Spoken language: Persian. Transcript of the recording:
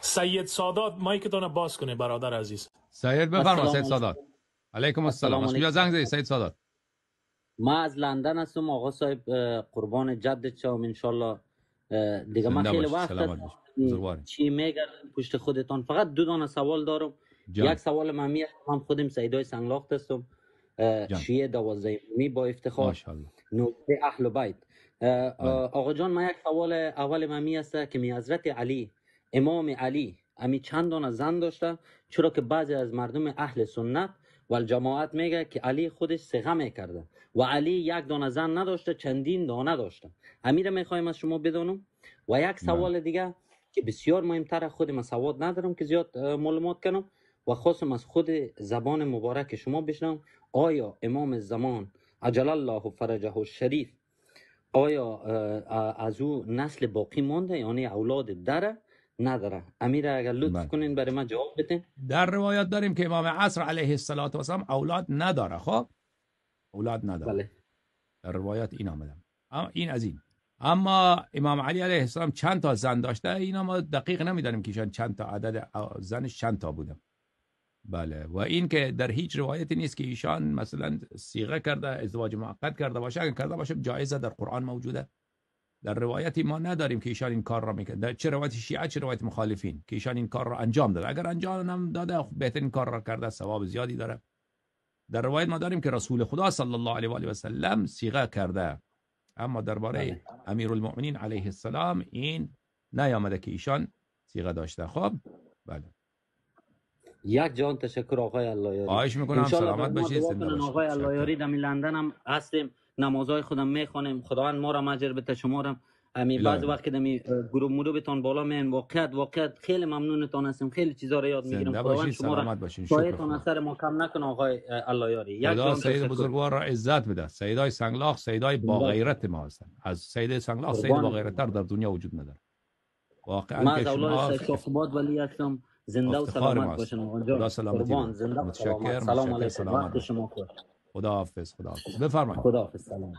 سید سادات مایکتون باز کنه برادر عزیز. سید بفرما. سید سادات علیکم السلام. از کجا زنگ زدید سید سادات؟ ما از لندن هستم آقا صاحب، قربان جدت شم ان شاء الله. دیگه ما خیلی وقت چی میگردم پشت خودتان. فقط دو دانه سوال دارم. یک سوال من من خودم سیدای سنگلاخت هستم، شیعه 12 می با افتخار، ماشاءالله نوبه اهل بیت. آقا جان ما یک سوال اول من است که می حضرت علی، امام علی امی چند دانه زن داشته؟ چرا که بعضی از مردم اهل سنت و الجماعت میگه که علی خودش صیغه میکرده و علی یک دانه زن نداشته، چندین دانه داشته. امیر میخوایم از شما بدونم. و یک سوال دیگه که بسیار مهمتره، خود من سواد ندارم که زیاد معلومات کنم و خواستم از خود زبان مبارک شما بشنوم. آیا امام زمان عجل الله فرجه الشریف آیا از او نسل باقی مونده، یعنی اولاد داره نداره؟ امیر اگر لطف کنین برای من جواب بدین. در روایات داریم که امام عصر علیه السلام اولاد نداره. خب اولاد نداره. بله. در روایات این آمده. این از این. اما امام علی علیه السلام چند تا زن داشته؟ اینا ما دقیق نمیدانیم که ایشان چند تا عدد زنش چند تا بوده. بله. و این که در هیچ روایتی نیست که ایشان مثلا صیغه کرده، ازدواج موقت کرده باشه. اگر کرده باشه جایزه در قرآن موجوده. در روایتی ما نداریم که ایشان این کار را میکنه. در چه روایت شیعه چه روایت مخالفین که ایشان این کار را انجام داده. اگر انجام هم داده بهترین کار را کرده، ثواب زیادی داره. در روایت ما داریم که رسول خدا صلی الله علیه و آله و سلم صیغه کرده. اما درباره امیرالمؤمنین علیه السلام این نیامده که ایشان صیغه داشته. خب بله. یک جان تشکر آقای اللهیاری. خواهش میکنم سلامت باشید. زنده باشید آقای اللهیاری. در لندن هم هستیم، نمازهای خودم میخونیم. خداوند ما را اجر بده، شما را. بعض وقت که دمی گروه مروبتون بالا میان واقعیت خیلی ممنونتون هستم. خیلی چیزا رو یاد میگیرم. خداوند شما را شایتون اثر ما کم نکنه آقای اللهیاری. خدا سید بزرگوار را عزت بده. سیدای سنگلاخ سیدای با غیرت ما هستن. از سید سنگلاخ سید با غیرت در دنیا وجود نداره. واقعا ما از اولاد شاخباد ولی هستم. زنده و سلامت باشین آقا. خدا سلامتی. متشکرم. سلام علیکم. وقت شما خوش. خدا حافظ. بفرمایید. خدا حافظ. سلام.